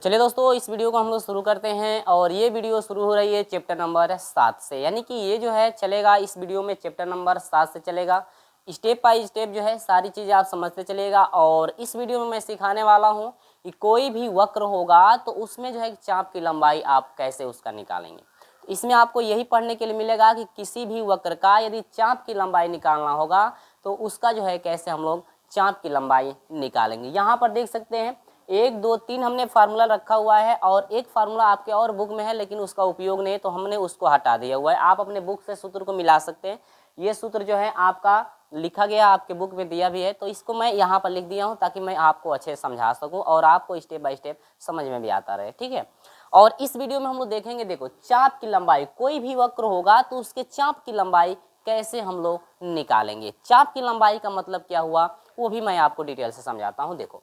चलिए दोस्तों, इस वीडियो को हम लोग शुरू करते हैं और ये वीडियो शुरू हो रही है चैप्टर नंबर 7 से। यानी कि ये जो है चलेगा इस वीडियो में चैप्टर नंबर 7 से चलेगा। स्टेप बाय स्टेप जो है सारी चीज़ें आप समझते चलिएगा। और इस वीडियो में मैं सिखाने वाला हूँ कि कोई भी वक्र होगा तो उसमें जो है चाप की लंबाई आप कैसे उसका निकालेंगे। तो इसमें आपको यही पढ़ने के लिए मिलेगा कि किसी भी वक्र का यदि चाप की लंबाई निकालना होगा तो उसका जो है कैसे हम लोग चाप की लंबाई निकालेंगे। यहाँ पर देख सकते हैं 1 2 3 हमने फार्मूला रखा हुआ है और एक फार्मूला आपके और बुक में है लेकिन उसका उपयोग नहीं है तो हमने उसको हटा दिया हुआ है। आप अपने बुक से सूत्र को मिला सकते हैं। ये सूत्र जो है आपका लिखा गया आपके बुक में दिया भी है, तो इसको मैं यहाँ पर लिख दिया हूँ ताकि मैं आपको अच्छे से समझा सकूँ और आपको स्टेप बाय स्टेप समझ में भी आता रहे। ठीक है, और इस वीडियो में हम लोग देखेंगे, देखो चाप की लंबाई, कोई भी वक्र होगा तो उसके चाप की लंबाई कैसे हम लोग निकालेंगे। चाप की लंबाई का मतलब क्या हुआ वो भी मैं आपको डिटेल से समझाता हूँ। देखो,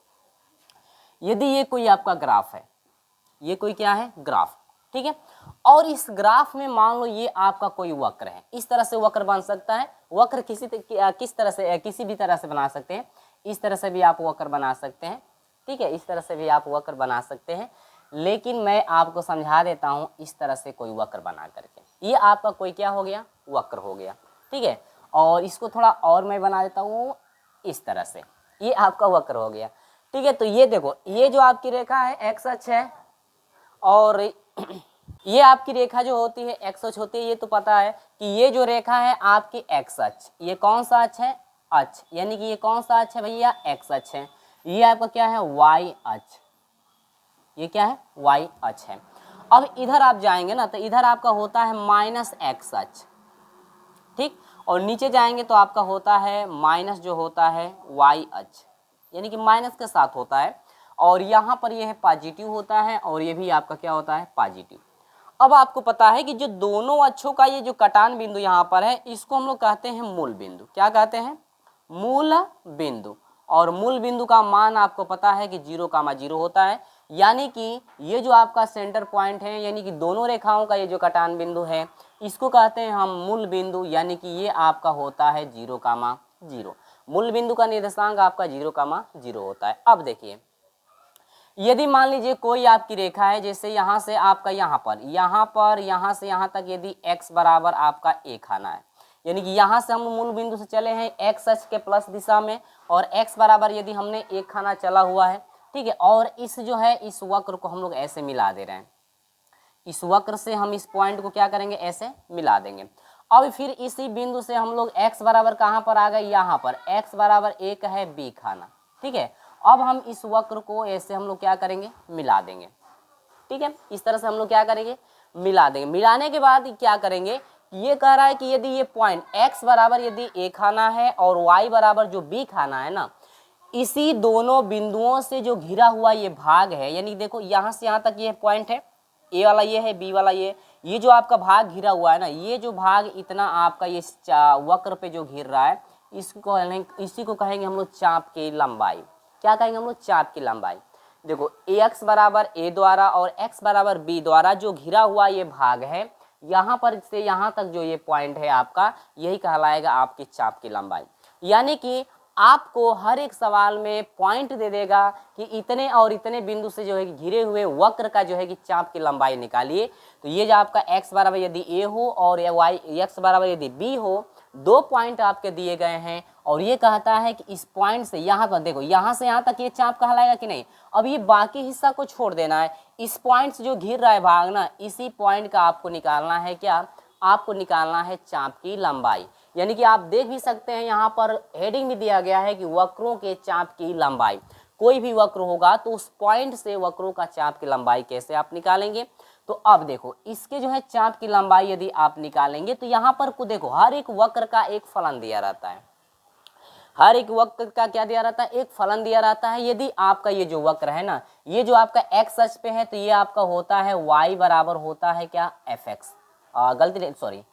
यदि ये कोई आपका ग्राफ है, ये कोई क्या है, ग्राफ, ठीक है, और इस ग्राफ में मान लो ये आपका कोई वक्र है। इस तरह से वक्र बन सकता है। वक्र किस तरह से, किसी भी तरह से बना सकते हैं। इस तरह से भी आप वक्र बना सकते हैं, ठीक है, इस तरह से भी आप वक्र बना सकते हैं। लेकिन मैं आपको समझा देता हूँ इस तरह से कोई वक्र बना करके। ये आपका कोई क्या हो गया, वक्र हो गया, ठीक है। और इसको थोड़ा और मैं बना देता हूँ इस तरह से, ये आपका वक्र हो गया, ठीक है। तो ये देखो, ये जो आपकी रेखा है एक्स अक्ष है और ये आपकी रेखा जो होती है एक्स अक्ष होती है। ये तो पता है कि ये जो रेखा है आपकी एक्स अक्ष, ये कौन सा अक्ष है, अक्ष, यानी कि ये कौन सा अक्ष है भैया, एक्स अक्ष है। ये आपका क्या है, वाई अक्ष, ये क्या है, वाई अक्ष है। अब इधर आप जाएंगे ना तो इधर आपका होता है माइनस एक्स अक्ष, ठीक, और नीचे जाएंगे तो आपका होता है माइनस जो होता है वाई अक्ष, यानी कि माइनस के साथ होता है। और यहाँ पर ये है पॉजिटिव होता है और ये भी आपका क्या होता है, पॉजिटिव। अब आपको पता है कि जो दोनों अक्षों का ये जो कटान बिंदु यहाँ पर है इसको हम लोग कहते हैं मूल बिंदु। क्या कहते हैं, मूल बिंदु। और मूल बिंदु का मान आपको पता है कि 0,0 होता है। यानी कि ये जो आपका सेंटर पॉइंट है, यानी कि दोनों रेखाओं का ये जो कटान बिंदु है इसको कहते हैं हम मूल बिंदु, यानी कि ये आपका होता है 0,0। मूल बिंदु का निर्देशांक आपका 0,0 होता है। अब देखिए, यदि मान लीजिए कोई आपकी रेखा है, जैसे यहाँ से आपका यहाँ से यहाँ तक यदि x बराबर आपका 1 आना है, यानी कि यहाँ से हम मूल बिंदु से चले हैं x अक्ष के प्लस दिशा में और x बराबर यदि हमने 1 खाना चला हुआ है, ठीक है, और इस जो है इस वक्र को हम लोग ऐसे मिला दे रहे हैं। इस वक्र से हम इस पॉइंट को क्या करेंगे, ऐसे मिला देंगे। अब फिर इसी बिंदु से हम लोग x बराबर कहाँ पर आ गए, यहाँ पर x बराबर 1 है b खाना, ठीक है। अब हम इस वक्र को ऐसे हम लोग क्या करेंगे, मिला देंगे, ठीक है। इस तरह से हम लोग क्या करेंगे, मिला देंगे। मिलाने के बाद क्या करेंगे, ये कह रहा है कि यदि ये पॉइंट x बराबर यदि a खाना है और y बराबर जो b खाना है ना, इसी दोनों बिंदुओं से जो घिरा हुआ ये भाग है, यानी देखो यहाँ से यहाँ तक ये पॉइंट है, a वाला ये है, b वाला ये जो आपका भाग घिरा हुआ है ना, ये जो भाग इतना आपका ये वक्र पे जो घिर रहा है इसी को कहेंगे हम लोग चाप की लंबाई। क्या कहेंगे हम लोग, चाप की लंबाई। देखो ax बराबर a द्वारा और x बराबर b द्वारा जो घिरा हुआ ये भाग है, यहाँ पर से यहाँ तक जो ये पॉइंट है आपका, यही कहलाएगा आपकी चाप की लंबाई। यानी कि आपको हर एक सवाल में पॉइंट दे देगा कि इतने और इतने बिंदु से जो है घिरे हुए वक्र का जो है कि चाप की लंबाई निकालिए। तो ये जो आपका x बराबर यदि a हो और x बराबर यदि b हो, 2 पॉइंट आपके दिए गए हैं और ये कहता है कि इस पॉइंट से यहाँ पर देखो, यहाँ से यहाँ तक ये चाप कहलाएगा कि नहीं। अब ये बाकी हिस्सा को छोड़ देना है, इस पॉइंट से जो घिर रहा है भाग ना, इसी पॉइंट का आपको निकालना है क्या, आपको निकालना है चाप की लंबाई। यानी कि आप देख भी सकते हैं यहाँ पर हेडिंग भी दिया गया है कि वक्रों के चाप की लंबाई। कोई भी वक्र होगा तो उस पॉइंट से वक्रों का चाप की लंबाई कैसे आप निकालेंगे। तो अब देखो, इसके जो है चाप की लंबाई यदि आप निकालेंगे तो यहाँ पर को देखो, हर एक वक्र का एक फलन दिया रहता है। हर एक वक्र का क्या दिया रहता है, एक फलन दिया रहता है। यदि आपका ये जो वक्र है ना, ये जो आपका x अक्ष पे है तो ये आपका होता है y बराबर होता है क्या, fx, गलती सॉरी,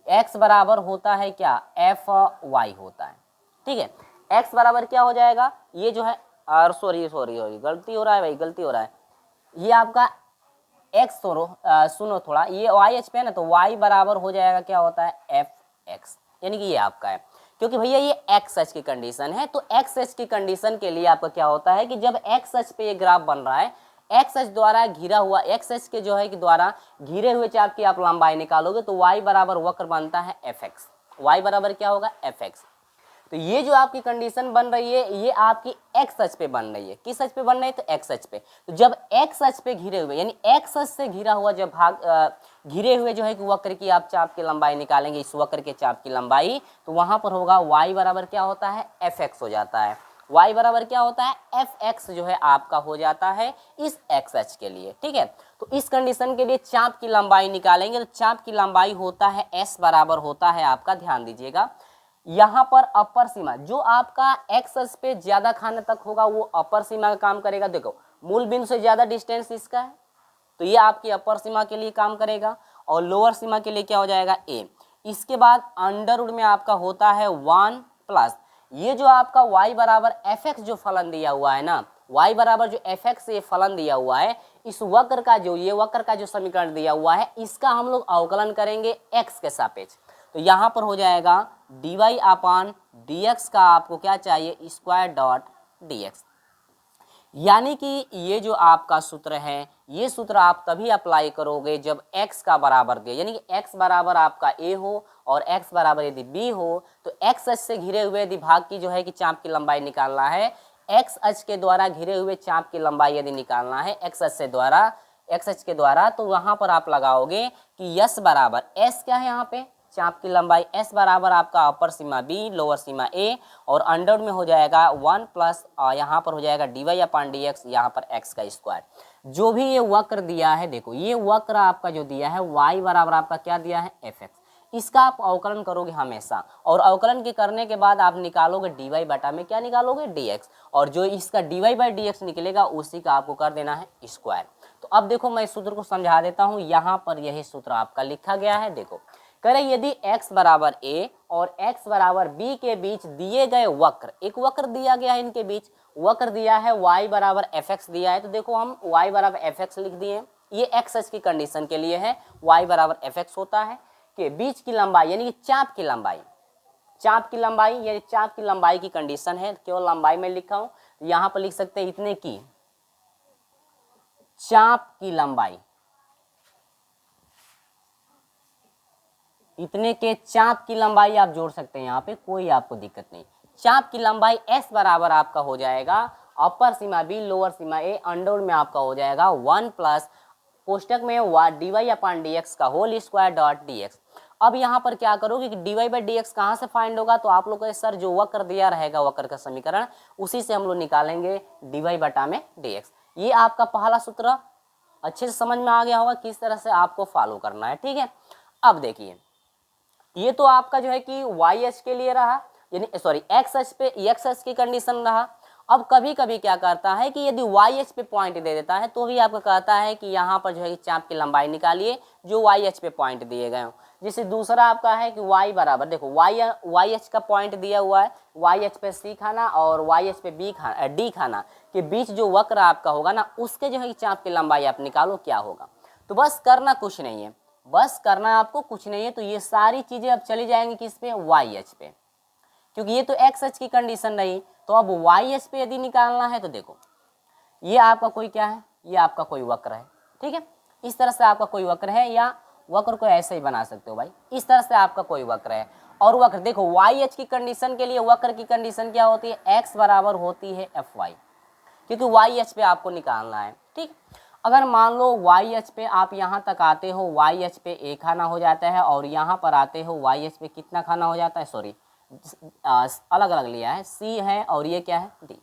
x बराबर होता है क्या, fy होता है, ठीक है। x बराबर क्या हो जाएगा, ये जो है सॉरी गलती हो रहा है भाई, गलती हो रहा है। ये आपका x सुनो थोड़ा, ये y अक्ष पे है ना, तो y बराबर हो जाएगा क्या होता है, fx, यानी कि ये आपका है। क्योंकि भैया ये एक्स अक्ष की कंडीशन है, तो एक्स अक्ष की कंडीशन के लिए आपका क्या होता है कि जब एक्स अक्ष पे ये ग्राफ बन रहा है, एक्स एच द्वारा घिरा हुआ, एक्स एच के जो है कि द्वारा घिरे हुए चाप की आप लंबाई निकालोगे तो y बराबर वक्र बनता है एफ एक्स। y बराबर क्या होगा एफ एक्स। तो ये जो आपकी कंडीशन बन रही है ये आपकी एक्स अक्ष पे बन रही है। किस अक्ष पे बन रही है? तो एक्स अक्ष पे। तो जब एक्स अक्ष पे घिरे हुए यानी एक्स अक्ष से घिरा हुआ जब घिरे हुए जो है कि वक्र की आप चाप की लंबाई निकालेंगे, इस वक्र के चाप की लंबाई, तो वहां पर होगा y बराबर क्या होता है एफ एक्स हो जाता है। y बराबर क्या होता है एफ एक्स जो है आपका हो जाता है इस एक्स अक्ष के लिए। ठीक है, तो इस कंडीशन के लिए चाप की लंबाई निकालेंगे तो चाप की लंबाई होता है s बराबर होता है आपका, ध्यान दीजिएगा यहाँ पर अपर सीमा जो आपका एक्स अक्ष पे ज्यादा खाने तक होगा वो अपर सीमा का काम करेगा। देखो मूल बिंदु से ज्यादा डिस्टेंस इसका है तो ये आपकी अपर सीमा के लिए काम करेगा और लोअर सीमा के लिए क्या हो जाएगा a। इसके बाद अंडर रूट में आपका होता है 1 प्लस ये जो आपका y बराबर एफ एक्स जो फलन दिया हुआ है ना, y बराबर जो एफ एक्स ये फलन दिया हुआ है, इस वक्र का जो ये वक्र का जो समीकरण दिया हुआ है इसका हम लोग अवकलन करेंगे x के सापेक्ष। तो यहाँ पर हो जाएगा dy अपान dx का आपको क्या चाहिए स्क्वायर डॉट dx। यानी कि ये जो आपका सूत्र है ये सूत्र आप तभी अप्लाई करोगे जब x का बराबर दे, यानी कि x बराबर आपका a हो और x बराबर यदि b हो तो x अक्ष से घिरे हुए यदि भाग की जो है कि चाप की लंबाई निकालना है, x अक्ष के द्वारा घिरे हुए चाप की लंबाई यदि निकालना है x अक्ष के द्वारा तो वहां पर आप लगाओगे कि s बराबर s क्या है यहाँ पे चाप की लंबाई, s बराबर आपका अपर सीमा b लोअर सीमा a और अंडर में हो जाएगा 1 प्लस यहाँ पर हो जाएगा dy अपान dx, यहाँ पर x का स्क्वायर। जो भी ये वक्र दिया है देखो ये वक्र आपका जो दिया है y बराबर आपका क्या दिया है एफ एक्स, इसका आप अवकलन करोगे हमेशा और अवकलन के करने के बाद आप निकालोगे dy बटा में क्या निकालोगे dx और जो इसका dy बाई dx निकलेगा उसी का आपको कर देना है स्क्वायर। तो अब देखो मैं इस सूत्र को समझा देता हूँ, यहाँ पर यही सूत्र आपका लिखा गया है। देखो करें यदि x बराबर a और x बराबर b के बीच दिए गए वक्र, एक वक्र दिया गया है इनके बीच, वक्र दिया है y बराबर एफ एक्स दिया है, तो देखो हम y बराबर एफ एक्स लिख दिए। ये x अक्ष की कंडीशन के लिए है, y बराबर एफ एक्स होता है कि बीच की लंबाई यानी कि चाप की लंबाई यानी चाप की लंबाई की कंडीशन है, केवल लंबाई में लिखा हूं, यहाँ पर लिख सकते हैं इतने की चाप की लंबाई, इतने के चाप की लंबाई आप जोड़ सकते हैं, यहाँ पे कोई आपको दिक्कत नहीं। चाप की लंबाई s बराबर आपका हो जाएगा अपर सीमा b lower Seema a under में आपका हो जाएगा 1 प्लस कोष्टक में dy अपान dx का होल स्क्वायर डॉट dx। अब यहाँ पर क्या करोगे कि dy बाई dx कहाँ से फाइंड होगा, तो आप लोग को सर जो वक्र दिया रहेगा वक्र का समीकरण उसी से हम लोग निकालेंगे dy बटा में dx। ये आपका पहला सूत्र अच्छे से समझ में आ गया होगा किस तरह से आपको फॉलो करना है। ठीक है, अब देखिए ये तो आपका जो है कि y अक्ष के लिए रहा, यानी सॉरी x अक्ष पे x अक्ष की कंडीशन रहा। अब कभी कभी क्या करता है कि यदि y अक्ष पे पॉइंट दे देता है तो भी आपको कहता है कि यहाँ पर जो है कि चाप की लंबाई निकालिए जो y अक्ष पे पॉइंट दिए गए हो। जैसे दूसरा आपका है कि y बराबर देखो y अक्ष का पॉइंट दिया हुआ है, y अक्ष पे c खाना और y अक्ष पे d खाना के बीच जो वक्र आपका होगा ना उसके जो है कि चाप की लंबाई आप निकालो क्या होगा। तो बस करना कुछ नहीं है, बस करना आपको कुछ नहीं है, तो ये सारी चीजें अब चली जाएंगी किस पे y अक्ष पे, क्योंकि ये तो x अक्ष की कंडीशन रही। तो अब y अक्ष पे यदि निकालना है तो देखो ये आपका कोई क्या है, ये आपका कोई वक्र है। ठीक है, इस तरह से आपका कोई वक्र है या वक्र को ऐसे ही बना सकते हो भाई, इस तरह से आपका कोई वक्र है और वक्र देखो y अक्ष की कंडीशन के लिए वक्र की कंडीशन क्या होती है x बराबर होती है एफ वाई, क्योंकि y अक्ष पे आपको निकालना है। ठीक, अगर मान लो y अक्ष पे आप यहाँ तक आते हो, y अक्ष पे a खाना हो जाता है और यहाँ पर आते हो y अक्ष पे कितना खाना हो जाता है, सॉरी अलग अलग लिया है, c है और ये क्या है d,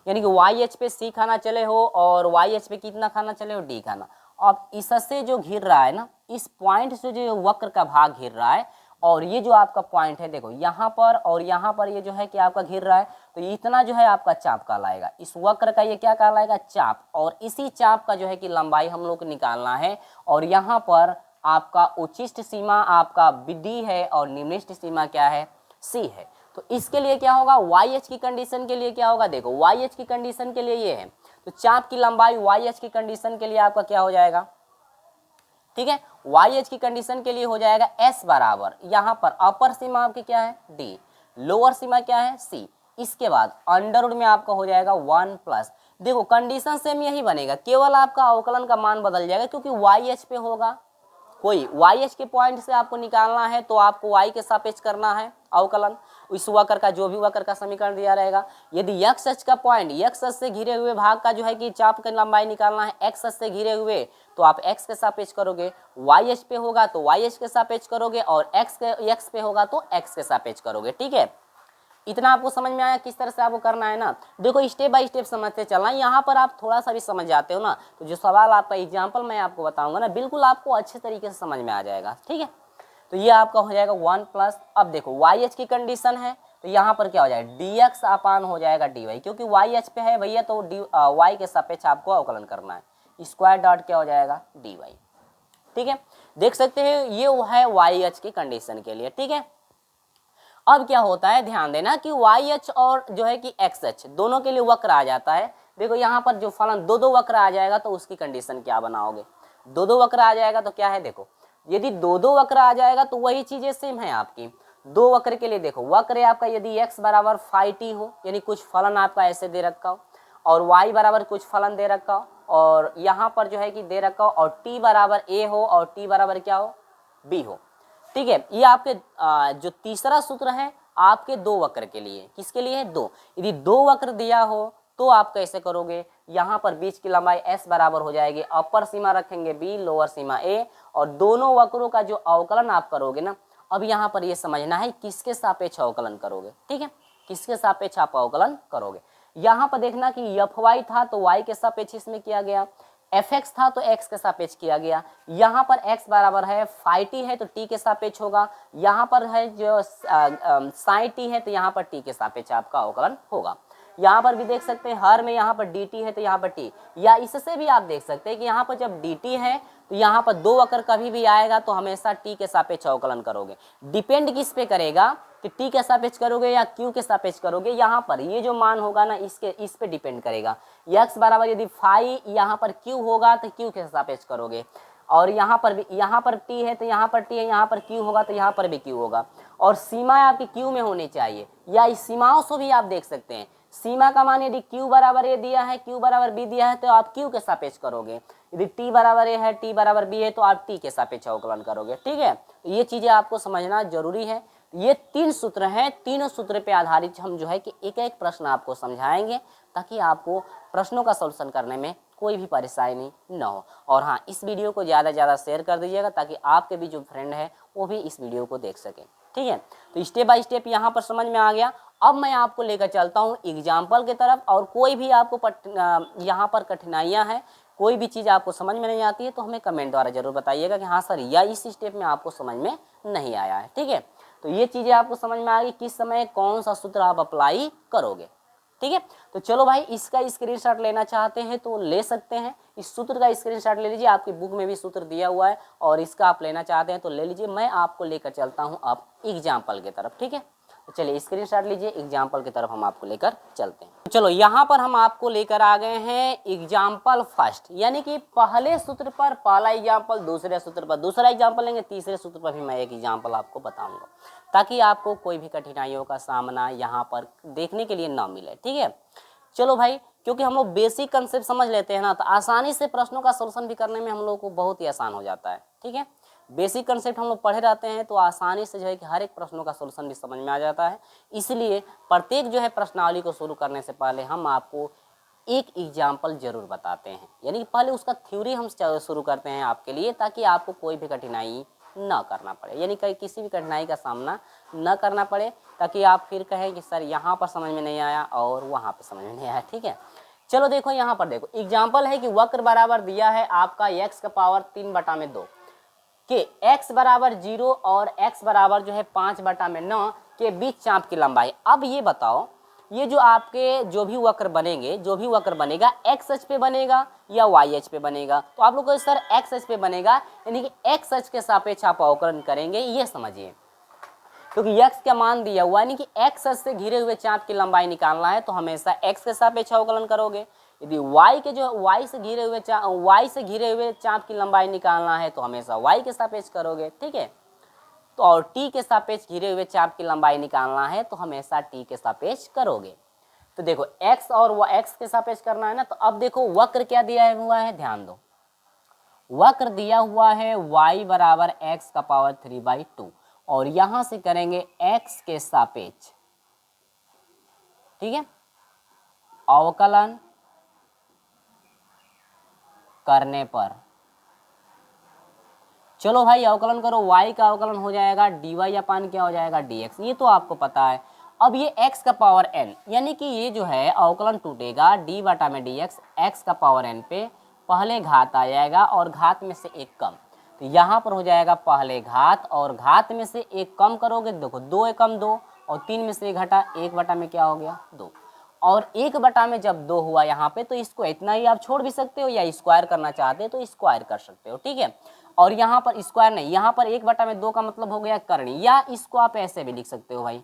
यानी कि y अक्ष पे c खाना चले हो और y अक्ष पे कितना खाना चले हो d खाना। अब इससे जो घिर रहा है ना, इस पॉइंट से जो वक्र का भाग घिर रहा है और ये जो आपका पॉइंट है देखो यहाँ पर और यहाँ पर ये जो है कि आपका घिर रहा है, तो इतना जो है आपका चाप कहलाएगा, इस वक्र का ये क्या कहलाएगा चाप, और इसी चाप का जो है कि लंबाई हम लोग को निकालना है। और यहाँ पर आपका उच्चिष्ट सीमा आपका डी है और निम्निष्ट सीमा क्या है सी है। तो इसके लिए क्या होगा वाई एच की कंडीशन के लिए क्या होगा, देखो वाई एच की कंडीशन के लिए ये है, तो चाप की लंबाई वाई एच की कंडीशन के लिए आपका क्या हो जाएगा, ठीक है, वाई एच की कंडीशन के लिए हो जाएगा एस बराबर यहाँ पर अपर सीमा आपकी क्या है डी, लोअर सीमा क्या है सी, इसके बाद अंडर रूट में आपका हो जाएगा 1 प्लस, देखो कंडीशन सेम यही बनेगा, केवल आपका अवकलन का मान बदल जाएगा क्योंकि वाई एच पे होगा, कोई वाई एच के पॉइंट से आपको निकालना है तो आपको वाई के सापेक्ष करना है अवकलन, इस वक्र का जो भी वक्र का समीकरण दिया रहेगा। यदि एक्स एच का पॉइंट एक्स एच से घिरे हुए भाग का जो है कि चाप की लंबाई निकालना है एक्स एच से घिरे हुए, तो आप एक्स के सापेक्ष करोगे, वाई एच पे होगा तो वाई एच के सापेक्ष करोगे, और एक्स पे होगा तो एक्स के सापेक्ष करोगे। ठीक है, इतना आपको समझ में आया किस तरह से आपको करना है ना। देखो स्टेप बाय स्टेप समझते चलना, यहाँ पर आप थोड़ा सा भी समझ जाते हो ना तो जो सवाल आपका एग्जाम्पल मैं आपको बताऊंगा ना बिल्कुल आपको अच्छे तरीके से समझ में आ जाएगा। ठीक है, तो ये आपका हो जाएगा 1 प्लस, अब देखो वाई एच की कंडीशन है तो यहाँ पर क्या हो जाएगा डी एक्स अपान हो जाएगा डी वाई, क्योंकि वाई एच पे है भैया तो डी वाई के सापेक्ष आपको अवकलन करना है, स्क्वायर डॉट क्या हो जाएगा डी वाई। ठीक है, देख सकते हैं ये है वाई एच की कंडीशन के लिए। ठीक है, अब क्या होता है ध्यान देना कि वाई एच और जो है कि एक्स एच दोनों के लिए वक्र आ जाता है। देखो यहाँ पर जो फलन दो दो वक्र आ जाएगा तो उसकी कंडीशन क्या बनाओगे, दो दो वक्र आ जाएगा तो क्या है, देखो यदि दो दो वक्र आ जाएगा तो वही चीजें सेम है आपकी। दो वक्र के लिए देखो वक्र आपका यदि x बराबर फाई टी हो, यानी कुछ फलन आपका ऐसे दे रखा हो, और y बराबर कुछ फलन दे रखा हो, और यहाँ पर जो है कि दे रखा हो, और t बराबर a हो और t बराबर क्या हो b हो। ठीक है, ये आपके जो तीसरा सूत्र है आपके दो वक्र के लिए, किसके लिए है दो, यदि दो वक्र दिया हो तो आप कैसे करोगे, यहाँ पर बीच की लंबाई s बराबर हो जाएगी, अपर सीमा रखेंगे b, लोअर सीमा a, और दोनों वक्रों का जो अवकलन आप करोगे ना, अब यहाँ पर ये समझना है किसके सापेक्ष अवकलन करोगे। ठीक है, किसके सापेक्ष आप अवकलन करोगे, यहाँ पर देखना कि एफ वाई था तो y के सापेक्ष इसमें किया गया, एफ एक्स था तो x के सापेक्ष किया गया, यहाँ पर x बराबर है फाई टी है तो t के सापेक्ष होगा, यहाँ पर है जो साई टी है तो यहाँ पर t के सापेक्ष आपका अवकलन होगा। यहाँ पर भी देख सकते हैं हर में यहाँ पर dt है तो यहाँ पर t, या इससे भी आप देख सकते हैं कि यहाँ पर जब dt है तो यहाँ पर दो वक्र कभी भी आएगा तो हमेशा t के सापेक्ष अवकलन करोगे। डिपेंड किस पे करेगा कि t के सापेक्ष करोगे या q के सापेक्ष करोगे, यहाँ पर ये जो मान होगा ना इस पे डिपेंड करेगा। x बराबर यदि फाई यहाँ पर q होगा तो q के सापेक्ष करोगे, और यहाँ पर भी यहाँ पर t है तो यहाँ पर t है, यहाँ पर q होगा तो यहाँ पर भी q होगा, और सीमा आपकी q में होनी चाहिए, या इस सीमाओं से भी आप देख सकते हैं सीमा का मान यदि q बराबर a दिया है q बराबर b दिया है तो आप q के सापेक्ष करोगे, यदि t बराबर a है t बराबर b है तो आप t के सापेक्ष अवकलन करोगे। ठीक है, तो ये चीजें आपको समझना जरूरी है। ये तीन सूत्र हैं, तीनों सूत्र पे आधारित हम जो है कि एक एक प्रश्न आपको समझाएंगे ताकि आपको प्रश्नों का सॉल्यूशन करने में कोई भी परेशानी न हो। और हाँ, इस वीडियो को ज़्यादा से ज़्यादा शेयर कर दीजिएगा ताकि आपके भी जो फ्रेंड है वो भी इस वीडियो को देख सकें। ठीक है, तो स्टेप बाय स्टेप यहाँ पर समझ में आ गया। अब मैं आपको लेकर चलता हूँ एग्जाम्पल की तरफ, और कोई भी आपको यहाँ पर कठिनाइयाँ हैं, कोई भी चीज़ आपको समझ में नहीं आती है तो हमें कमेंट द्वारा जरूर बताइएगा कि हाँ सर या इस स्टेप में आपको समझ में नहीं आया है। ठीक है, तो ये चीज़ें आपको समझ में आ गई किस समय कौन सा सूत्र आप अप्लाई करोगे। ठीक है, तो चलो भाई इसका स्क्रीनशॉट लेना चाहते हैं तो ले सकते हैं, इस सूत्र का स्क्रीनशॉट ले लीजिए, आपकी बुक में भी सूत्र दिया हुआ है, और इसका आप लेना चाहते हैं तो ले लीजिए। मैं आपको लेकर चलता हूं अब एग्जाम्पल की तरफ। ठीक है, तो चलिए स्क्रीनशॉट लीजिए, एग्जाम्पल की तरफ हम आपको लेकर चलते हैं। तो चलो यहाँ पर हम आपको लेकर आ गए हैं एग्जाम्पल फर्स्ट, यानी कि पहले सूत्र पर पहला एग्जाम्पल, दूसरे सूत्र पर दूसरा एग्जाम्पल लेंगे, तीसरे सूत्र पर भी मैं एक एग्जाम्पल आपको बताऊंगा ताकि आपको कोई भी कठिनाइयों का सामना यहाँ पर देखने के लिए ना मिले। ठीक है, चलो भाई, क्योंकि हम लोग बेसिक कंसेप्ट समझ लेते हैं ना तो आसानी से प्रश्नों का सॉल्यूशन भी करने में हम लोग को बहुत ही आसान हो जाता है। ठीक है, बेसिक कंसेप्ट हम लोग पढ़े रहते हैं तो आसानी से जो है कि हर एक प्रश्नों का सॉल्यूशन भी समझ में आ जाता है। इसलिए प्रत्येक जो है प्रश्नावली को शुरू करने से पहले हम आपको एक एग्जाम्पल जरूर बताते हैं, यानी कि पहले उसका थ्योरी हम शुरू करते हैं आपके लिए ताकि आपको कोई भी कठिनाई न करना पड़े, यानी कहीं किसी भी कठिनाई का सामना न करना पड़े, ताकि आप फिर कहें कि सर यहाँ पर समझ में नहीं आया और वहाँ पर समझ में नहीं आया। ठीक है, चलो देखो यहाँ पर देखो एग्जाम्पल है कि वक्र बराबर दिया है आपका x का पावर 3/2 के x बराबर 0 और x बराबर जो है 5/9 के बीच चाप की लंबाई। अब ये बताओ ये जो आपके जो भी वक्र बनेगा एक्स एच पे बनेगा या वाई एच पे बनेगा, तो आप लोग को सर एक्स एच पे बनेगा, यानी कि एक्स एच के सापेक्ष आप अवकलन करेंगे, ये समझिए, क्योंकि x का मान दिया हुआ है, यानी कि एक्स एच से घिरे हुए चाप की लंबाई निकालना है तो हमेशा x के सापेक्ष अवकलन करोगे। यदि y से घिरे हुए चाप की लंबाई निकालना है तो हमेशा y के सापेक्ष करोगे। ठीक है, तो और टी के सापेक्ष घिरे हुए चाप की लंबाई निकालना है तो हमेशा टी के सापेक्ष करोगे। तो देखो x और वो x के सापेक्ष करना है ना। तो अब देखो वक्र क्या दिया हुआ है, ध्यान दो, वक्र दिया हुआ है y बराबर x का पावर 3/2 और यहां से करेंगे x के सापेक्ष, ठीक है, अवकलन करने पर, चलो भाई अवकलन करो, y का अवकलन हो जाएगा dy अपान क्या हो जाएगा dx, ये तो आपको पता है। अब ये x का पावर n, यानी कि ये जो है अवकलन टूटेगा d बटा में dx, x का पावर n पे पहले घात आ जाएगा और घात में से एक कम, तो यहाँ पर हो जाएगा पहले घात और घात में से एक कम करोगे, देखो 2 एकम 2 और 3 में से एक घटा, 1 बटा में क्या हो गया 2, और 1 बटा में जब 2 हुआ यहाँ पे तो इसको इतना ही आप छोड़ भी सकते हो या स्क्वायर करना चाहते हो तो स्क्वायर कर सकते हो, ठीक है। और यहाँ पर स्क्वायर नहीं, यहाँ पर 1 बटा में 2 का मतलब हो गया करनी, या इसको आप ऐसे भी लिख सकते हो भाई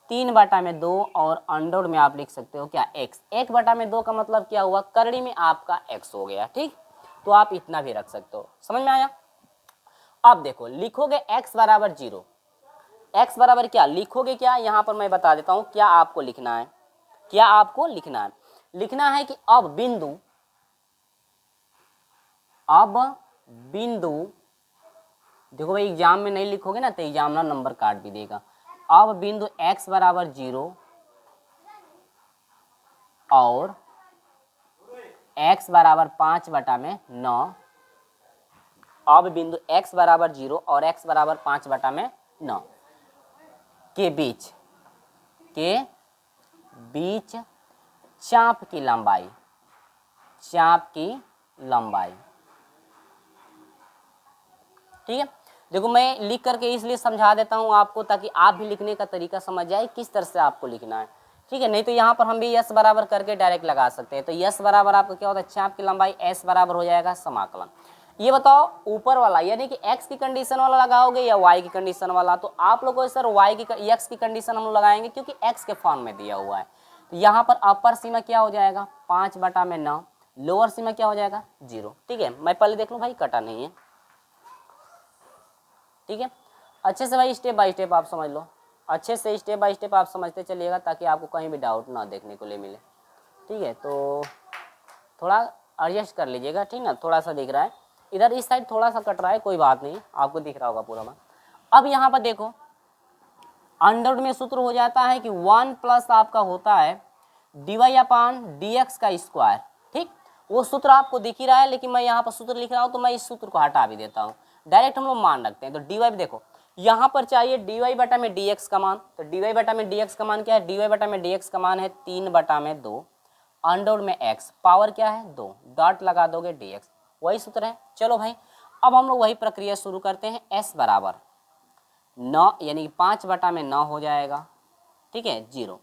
3 बटा में 2 और अंडर में आप लिख सकते हो क्या x, 1 बटा में 2 का मतलब क्या हुआ करनी में आपका x हो गया, ठीक। तो आप इतना भी रख सकते हो, समझ में आया। अब देखो लिखोगे x बराबर 0, x बराबर क्या लिखोगे, क्या यहाँ पर मैं बता देता हूँ क्या आपको लिखना है, क्या आपको लिखना है, लिखना है कि अब बिंदु, देखो भाई एग्जाम में नहीं लिखोगे ना तो एग्जाम ना नंबर काट भी देगा। अब बिंदु x बराबर 0 और x बराबर 5 बटा में 9, अब बिंदु x बराबर 0 और x बराबर 5 बटा में 9 के बीच चाप की लंबाई, ठीक है। देखो मैं लिख करके इसलिए समझा देता हूं आपको ताकि आप भी लिखने का तरीका समझ जाए किस तरह से आपको लिखना है, ठीक है। नहीं तो यहाँ पर हम भी यस बराबर करके डायरेक्ट लगा सकते हैं। तो यस बराबर आपका क्या होता है चाप की लंबाई, एस बराबर हो जाएगा समाकलन। ये बताओ ऊपर वाला यानी कि x की कंडीशन वाला लगाओगे या y की कंडीशन वाला, तो आप लोगों को सर x की कंडीशन हम लोग लगाएंगे क्योंकि x के फॉर्म में दिया हुआ है। तो यहाँ पर अपर सीमा क्या हो जाएगा 5 बटा में 9, लोअर सीमा क्या हो जाएगा 0, ठीक है। मैं पहले देख लूँ भाई कटा नहीं है, ठीक है। अच्छे से भाई स्टेप बाय स्टेप आप समझ लो, अच्छे से स्टेप बाय स्टेप आप समझते चलिएगा ताकि आपको कहीं भी डाउट ना देखने को ले मिले, ठीक है। तो थोड़ा एडजस्ट कर लीजिएगा, ठीक ना, थोड़ा सा दिख रहा है इधर इस साइड थोड़ा सा कट रहा है, कोई बात नहीं, आपको दिख रहा होगा पूरा बात। अब यहाँ पर देखो अंडर में सूत्र हो जाता है कि 1 प्लस आपका होता है dy अपान dx का स्क्वायर, ठीक। वो सूत्र आपको दिख ही रहा है लेकिन मैं यहाँ पर सूत्र लिख रहा हूँ तो मैं इस सूत्र को हटा भी देता हूँ, डायरेक्ट हम लोग मान रखते हैं। तो dy देखो यहाँ पर चाहिए dy बटा में dx का मान, तो dy बटा में dx का मान क्या है, dy बटा में dx का मान है 3 बटा में 2 अंडर में x, पावर क्या है 2, डॉट लगा दोगे dx, वही सूत्र है। चलो भाई अब हम लोग वही प्रक्रिया शुरू करते हैं। s बराबर 9 यानी कि 5 बटा में 9 हो जाएगा, ठीक है 0,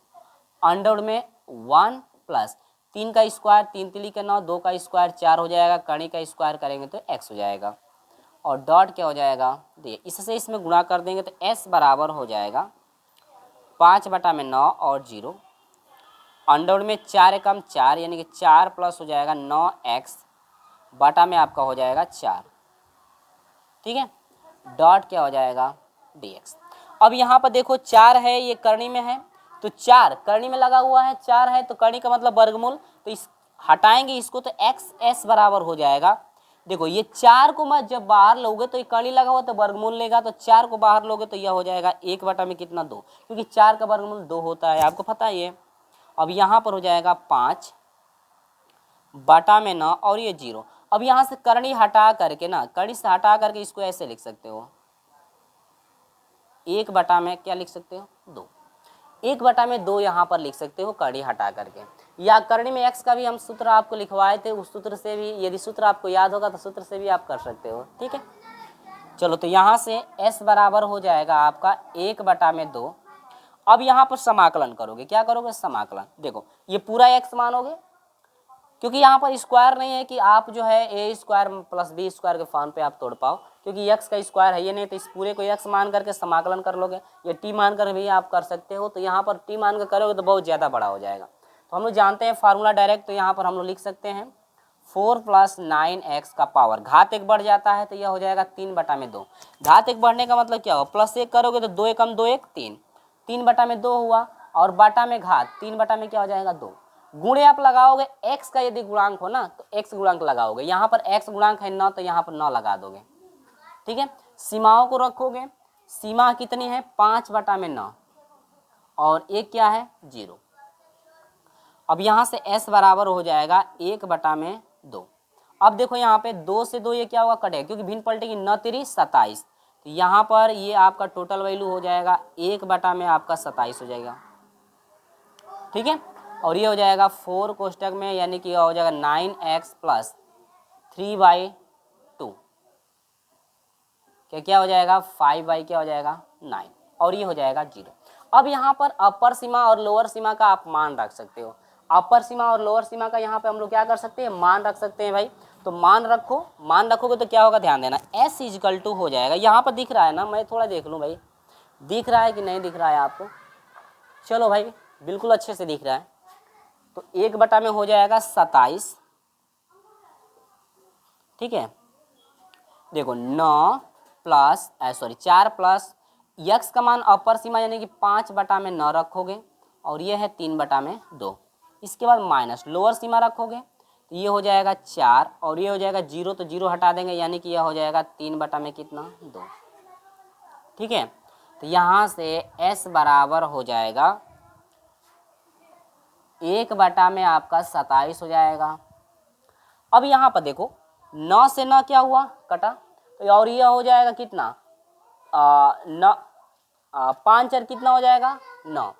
अंडर में 1 प्लस 3 का स्क्वायर 3 3 का 9, 2 का स्क्वायर 4 हो जाएगा, कर्ण का स्क्वायर करेंगे तो x हो जाएगा और डॉट क्या हो जाएगा देखिए इससे इसमें गुणा कर देंगे तो s बराबर हो जाएगा 5 बटा में 9 और 0, अंडर में 4 एकम 4 यानी कि 4 प्लस हो जाएगा 9x बटा में आपका हो जाएगा 4, ठीक है, डॉट क्या हो जाएगा dx। अब यहाँ पर देखो 4 है ये करनी में है तो 4 करनी में लगा हुआ है, 4 है तो करनी का मतलब वर्गमूल, तो इस हटाएंगे इसको तो x बराबर हो जाएगा, देखो ये 4 को मैं जब बाहर लोगे तो ये करनी लगा हुआ तो वर्गमूल लेगा, तो 4 को बाहर लोगे तो यह हो जाएगा 1 बटा में कितना 2, क्योंकि 4 का वर्गमूल 2 होता है, आपको पता ही है। अब यहाँ पर हो जाएगा 5 बटा में 9 और ये 0। अब यहाँ से करनी हटा करके ना, करनी से हटा करके इसको ऐसे लिख सकते हो 1 बटा में क्या लिख सकते हो 2, 1 बटा में 2 यहाँ पर लिख सकते हो करनी हटा करके, या करनी में x का भी हम सूत्र आपको लिखवाए थे, उस सूत्र से भी यदि सूत्र आपको याद होगा तो सूत्र से भी आप कर सकते हो, ठीक है। चलो तो यहाँ से s बराबर हो जाएगा आपका 1 बटा में 2। अब यहाँ पर समाकलन करोगे, क्या करोगे समाकलन, देखो ये पूरा x मानोगे क्योंकि यहाँ पर स्क्वायर नहीं है कि आप जो है ए स्क्वायर प्लस बी स्क्वायर के फॉर्म पे आप तोड़ पाओ, क्योंकि x का स्क्वायर है ये नहीं, तो इस पूरे को x मान करके समाकलन कर लोगे, या t मान कर भी आप कर सकते हो। तो यहाँ पर t मान कर करोगे तो बहुत ज़्यादा बड़ा हो जाएगा, तो हम लोग जानते हैं फार्मूला डायरेक्ट, तो यहाँ पर हम लोग लिख सकते हैं 4 प्लस 9x का पावर, घात एक बढ़ जाता है तो यह हो जाएगा 3/2। घात एक बढ़ने का मतलब क्या होगा, प्लस एक करोगे तो 2 एकम 2 एक 3, 3/2 हुआ, और बाटा में घात 3 में क्या हो जाएगा 2। गुणे आप लगाओगे x का यदि गुणांक हो ना तो x गुणांक लगाओगे, यहाँ पर x गुणांक है 9 तो यहाँ पर 9 लगा दोगे। ठीक है, सीमाओं को रखोगे, सीमा कितनी है 5/9 और एक क्या है 0। अब यहाँ से s बराबर हो जाएगा 1/2। अब देखो यहाँ पे 2 से 2 ये क्या होगा कटेगा, क्योंकि भिन्न पलटेगी, 9 3 27, तो यहाँ पर ये आपका टोटल वैल्यू हो जाएगा 1 में आपका 27 हो जाएगा। ठीक है, और ये हो जाएगा 4 कोष्टक में, यानी कि हो जाएगा 9x प्लस 3/2, क्या हो जाएगा 5 क्या हो जाएगा 9, और ये हो जाएगा 0। अब यहाँ पर अपर सीमा और लोअर सीमा का आप मान रख सकते हो। अपर सीमा और लोअर सीमा का यहाँ पे हम लोग क्या कर सकते हैं, मान रख सकते हैं भाई। तो मान रखो, मान रखोगे तो क्या होगा ध्यान देना, s इजकल टू हो जाएगा, यहाँ पर दिख रहा है ना, मैं थोड़ा देख लूँ भाई, दिख रहा है कि नहीं दिख रहा है आपको। चलो भाई बिल्कुल अच्छे से दिख रहा है। तो 1 में हो जाएगा 27। ठीक है, देखो 9 प्लस 4 प्लस यक्स का मान अपर सीमा यानी कि 5/9 रखोगे, और ये है 3/2। इसके बाद माइनस लोअर सीमा रखोगे तो ये हो जाएगा 4, और ये हो जाएगा 0, तो 0 हटा देंगे, यानी कि यह हो जाएगा 3 कितना 2। ठीक है, तो यहाँ से s बराबर हो जाएगा 1 में आपका 27 हो जाएगा। अब यहाँ पर देखो 9 से 9 क्या हुआ कटा, तो और यह हो जाएगा कितना 5 और कितना हो जाएगा 9,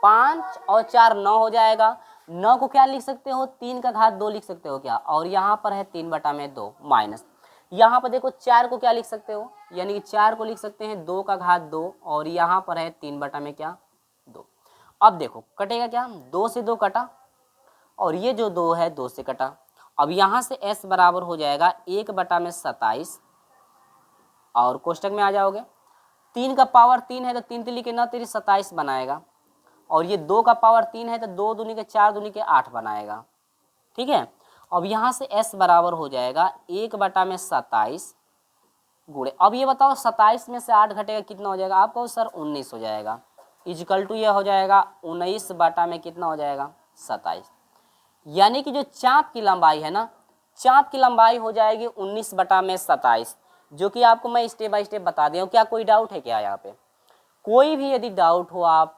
5 और 4 9 हो जाएगा। 9 को क्या लिख सकते हो, 3 का घात 2 लिख सकते हो क्या, और यहाँ पर है 3/2 माइनस, यहाँ पर देखो 4 को क्या लिख सकते हो, यानी कि 4 को लिख सकते हैं 2 का घात 2, और यहाँ पर है 3 क्या 2। अब देखो कटेगा क्या, 2 से 2 कटा, और ये जो 2 है 2 से कटा। अब यहाँ से s बराबर हो जाएगा 1/27, और कोष्टक में आ जाओगे, 3 का पावर 3 है तो 3 3 के 9 3 27 बनाएगा, और ये 2 का पावर 3 है तो 2 दूनी के 4 दूनी के 8 बनाएगा। ठीक है, अब यहाँ से s बराबर हो जाएगा 1/27 गुणे, अब ये बताओ 27 में से 8 घटेगा कितना हो जाएगा, आप कहो सर 19 हो जाएगा, इजकल टू यह हो जाएगा 19 में कितना हो जाएगा 27। यानी कि जो चाप की लंबाई है ना, चाप की लंबाई हो जाएगी 19/27, जो कि आपको मैं स्टेप बाय स्टेप बता दिया हूँ। क्या कोई डाउट है क्या यहाँ पे, कोई भी यदि डाउट हो आपको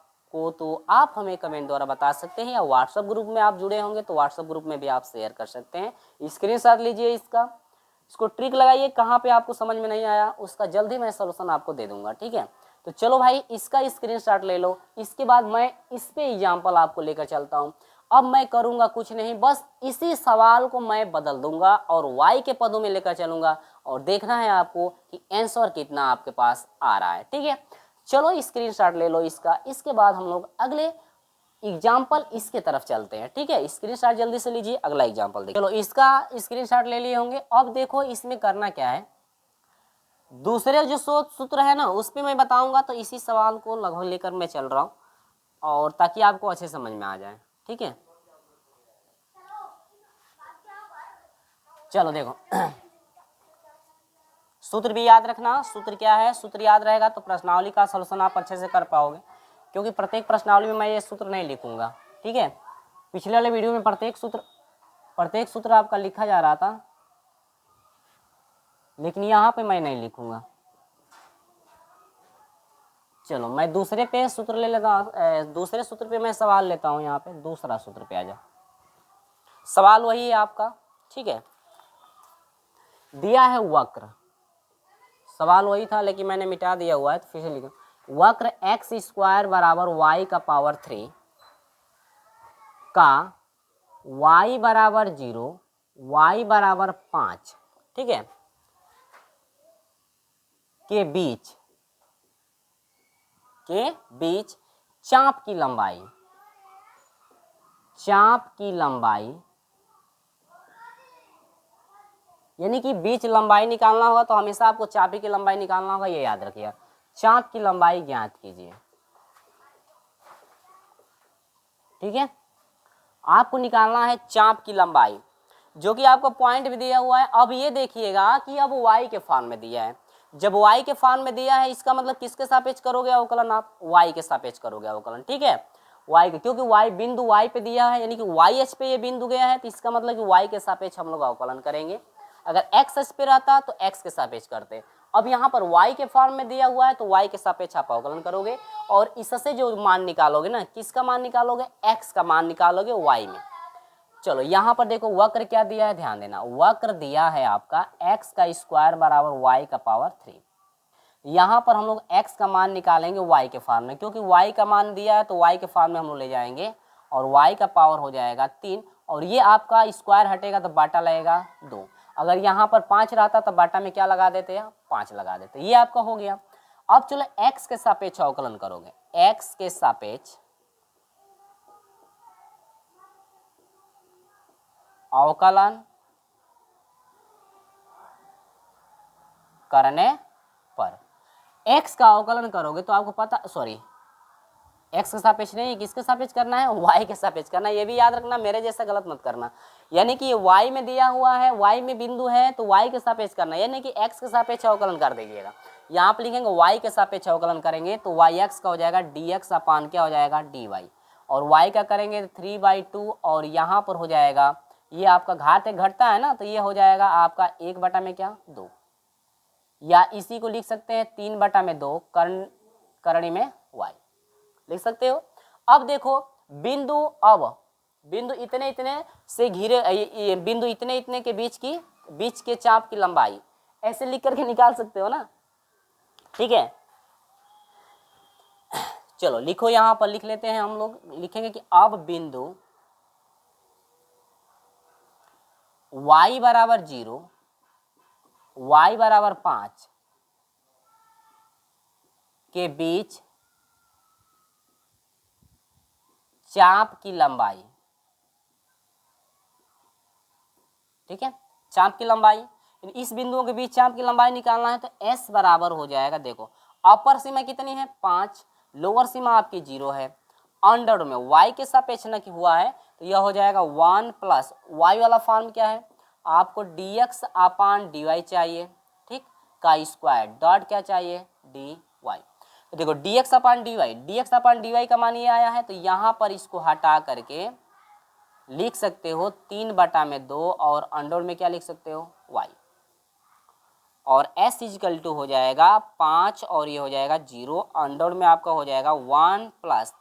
तो आप हमें कमेंट द्वारा बता सकते हैं, या व्हाट्सएप ग्रुप में आप जुड़े होंगे तो व्हाट्सएप ग्रुप में भी आप शेयर कर सकते हैं। स्क्रीनशॉट लीजिए इसको ट्रिक लगाइए, कहाँ पे आपको समझ में नहीं आया उसका जल्दी मैं सलूशन आपको दे दूंगा। ठीक है, तो चलो भाई इसका स्क्रीनशॉट ले लो, इसके बाद मैं इस पे एग्जाम्पल आपको लेकर चलता हूँ। अब मैं करूंगा कुछ नहीं, बस इसी सवाल को मैं बदल दूंगा और y के पदों में लेकर चलूंगा, और देखना है आपको कि आंसर कितना आपके पास आ रहा है। ठीक है, चलो स्क्रीनशॉट ले लो इसका, इसके बाद हम लोग अगले एग्जाम्पल इसके तरफ चलते हैं। ठीक है, स्क्रीनशॉट जल्दी से लीजिए, अगला एग्जाम्पल देखिए। चलो इसका स्क्रीनशॉट ले लिए होंगे। अब देखो इसमें करना क्या है, दूसरे जो सूत्र है ना उस पर मैं बताऊंगा, तो इसी सवाल को लगभग लेकर मैं चल रहा हूँ, और ताकि आपको अच्छे समझ में आ जाए। ठीक है, चलो देखो सूत्र भी याद रखना, सूत्र क्या है, सूत्र याद रहेगा तो प्रश्नावली का सलूशन आप अच्छे से कर पाओगे, क्योंकि प्रत्येक प्रश्नावली में मैं ये सूत्र नहीं लिखूंगा। ठीक है, पिछले वाले वीडियो में प्रत्येक सूत्र आपका लिखा जा रहा था, लेकिन यहाँ पे मैं नहीं लिखूंगा। चलो मैं दूसरे पे सूत्र ले लेता हूँ, दूसरे सूत्र पे मैं सवाल लेता हूँ। यहाँ पे दूसरा सूत्र पे आ जाओ, सवाल वही है आपका। ठीक है, दिया है वक्र, सवाल वही था लेकिन मैंने मिटा दिया हुआ है तो फिर से लिखो, वक्र x² बराबर y का पावर 3 का y बराबर 0 y बराबर 5, ठीक है, के बीच चाप की लंबाई यानी कि बीच लंबाई निकालना होगा तो हमेशा आपको चापी की लंबाई निकालना होगा, ये याद रखिए। चाप की लंबाई ज्ञात कीजिए। ठीक है, आपको निकालना है चाप की लंबाई। जो कि आपको पॉइंट भी दिया हुआ है। अब ये देखिएगा कि अब y के फॉर्म में दिया है। जब y के फॉर्म में दिया है, इसका मतलब किसके सापेक्ष करोगे अवकलन? आप y के सापेक्ष करोगे अवकलन, ठीक है, y के, क्योंकि y बिंदु y पे दिया है, यानी कि y अक्ष पे ये बिंदु गया है, तो इसका मतलब कि y के सापेक्ष हम लोग अवकलन करेंगे। अगर x अक्ष पे रहता तो x के सापेक्ष करते। अब यहाँ पर y के फॉर्म में दिया हुआ है तो y के सापेक्ष आप अवकलन करोगे, और इससे जो मान निकालोगे ना, किसका मान निकालोगे? x का मान निकालोगे y में। चलो यहाँ पर देखो वक्र क्या दिया है, ध्यान देना। वक्र दिया है आपका x का स्क्वायर बराबर y का पावर 3। यहाँ पर हम लोग x का मान निकालेंगे y के फॉर्म में, क्योंकि y का मान दिया है तो y के फॉर्म में हम लोग ले जाएंगे, और y का पावर हो जाएगा 3, और ये आपका स्क्वायर हटेगा तो बाटा लगेगा 2। अगर यहाँ पर 5 रहता तो बाटा में क्या लगा देते हैं? 5 लगा देते। ये आपका हो गया। अब चलो x के सापेक्ष अवकलन करोगे। x के सापेक्ष अवकलन करने पर x का अवकलन करोगे तो आपको पता, सॉरी x के सापेक्ष नहीं, किसके सापेक्ष करना है? y के सापेक्ष करना है। ये भी याद रखना, मेरे जैसा गलत मत करना। यानी कि ये y में दिया हुआ है, y में बिंदु है तो y के सापेक्ष करना है, यानी कि x के सापेक्ष अवकलन कर दीजिएगा। यहाँ पे लिखेंगे y के सापेक्ष अवकलन करेंगे तो yx का हो जाएगा dx अपान क्या हो जाएगा? dy, और y का करेंगे 3/2, और यहाँ पर हो जाएगा, ये आपका घात एक घटता है ना, तो ये हो जाएगा आपका 1 बटा में क्या? 2, या इसी को लिख सकते हैं 3 बटा में 2 करणी में y लिख सकते हो। अब देखो बिंदु, अब बिंदु इतने इतने से घिरे, बिंदु इतने इतने के बीच के चाप की लंबाई ऐसे लिख करके निकाल सकते हो ना, ठीक है। चलो लिखो, यहाँ पर लिख लेते हैं हम लोग, लिखेंगे कि अब बिंदु y बराबर 0, y बराबर 5 के बीच चाप की लंबाई, ठीक है, चाप की लंबाई, इस बिंदुओं के बीच चाप की लंबाई निकालना है तो s बराबर हो जाएगा, देखो अपर सीमा कितनी है? 5, लोअर सीमा आपकी 0 है, अंडर में y के सापेक्ष न हुआ है तो यह हो जाएगा 1 प्लस y वाला फॉर्म क्या है आपको? dx अपान dy चाहिए, ठीक, का स्क्वायर डॉट क्या चाहिए? dy। तो देखो dx अपान dy का मान ये आया है, तो यहाँ पर इसको हटा करके लिख सकते हो 3 बटा में 2, और अंडर में क्या लिख सकते हो? y, और s इजिकल टू हो जाएगा 5, और ये हो जाएगा 0, अंडर में आपका हो जाएगा 1 प्लस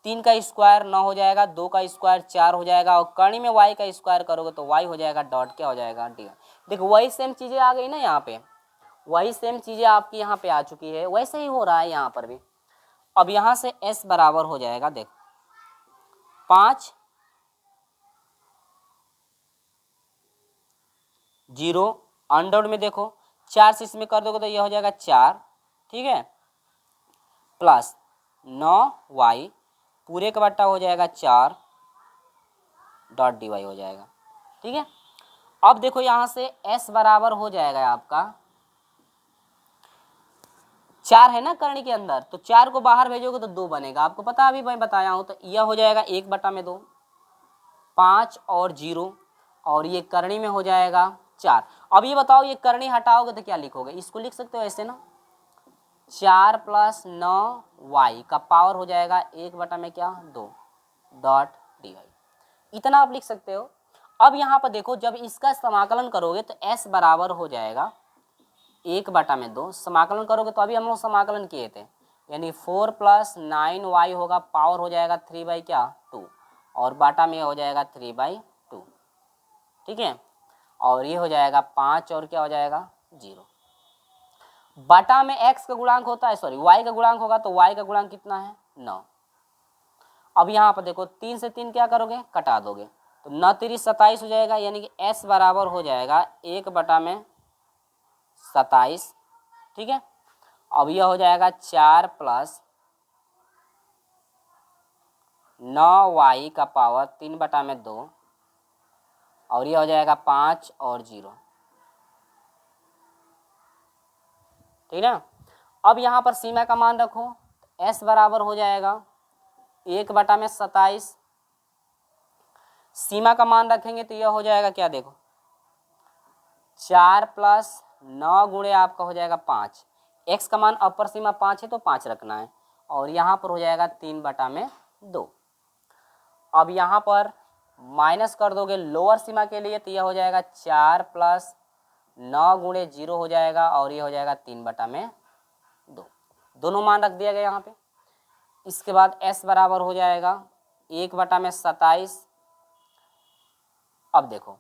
3 का स्क्वायर 9 हो जाएगा, 2 का स्क्वायर 4 हो जाएगा, और कर्ण में y का स्क्वायर करोगे तो y हो जाएगा डॉट क्या हो जाएगा? dy। देखो वही सेम चीज़ें आ गई ना, यहाँ पे वही सेम चीज़ें आपकी यहाँ पे आ चुकी है, वैसे ही हो रहा है यहाँ पर भी। अब यहाँ से s बराबर हो जाएगा, देख 5 0, अंडर में देखो 4 से इसमें कर दोगे तो यह हो जाएगा 4, ठीक है, प्लस 9y पूरे का बट्टा हो जाएगा 4 डॉट dy हो जाएगा, ठीक है। अब देखो यहाँ से s बराबर हो जाएगा आपका 4 है ना करणी के अंदर, तो 4 को बाहर भेजोगे तो 2 बनेगा, आपको पता अभी मैं बताया हूँ, तो यह हो जाएगा 1 बटा में 2, 5 और 0, और ये करणी में हो जाएगा 4। अब ये बताओ ये करणी हटाओगे तो क्या लिखोगे? इसको लिख सकते हो ऐसे ना, 4 प्लस 9y का पावर हो जाएगा 1 बटा में क्या? 2 डॉट dy, इतना आप लिख सकते हो। अब यहाँ पर देखो जब इसका समाकलन करोगे तो s बराबर हो जाएगा 1 बटा में 2, समाकलन करोगे तो अभी हम लोग समाकलन किए थे, यानी 4 प्लस 9y होगा, पावर हो जाएगा 3 बाई क्या? 2, और बाटा में हो जाएगा 3/2, ठीक है, और ये हो जाएगा 5, और क्या हो जाएगा? 0। बाटा में x का गुणांक होता है, सॉरी y का गुणांक होगा, तो y का गुणांक कितना है? 9। अब यहाँ पर देखो 3 से 3 क्या करोगे? कटा दोगे, तो 9 3 27 हो जाएगा, यानी कि s बराबर हो जाएगा 1 बटा में 27, ठीक है। अब यह हो जाएगा 4 प्लस 9y का पावर 3 बटा में 2, और यह हो जाएगा 5 और 0, ठीक है ना। अब यहाँ पर सीमा का मान रखो, s बराबर हो जाएगा 1 बटा में 27, सीमा का मान रखेंगे तो यह हो जाएगा क्या, देखो 4 + 9 गुणे आपका हो जाएगा 5। x का मान अपर सीमा 5 है तो 5 रखना है, और यहाँ पर हो जाएगा 3/2। अब यहाँ पर माइनस कर दोगे लोअर सीमा के लिए तो यह हो जाएगा 4 + 9 गुणे 0 हो जाएगा, और ये हो जाएगा 3/2। दोनों मान रख दिया गया यहाँ पे। इसके बाद s बराबर हो जाएगा 1/27। अब देखो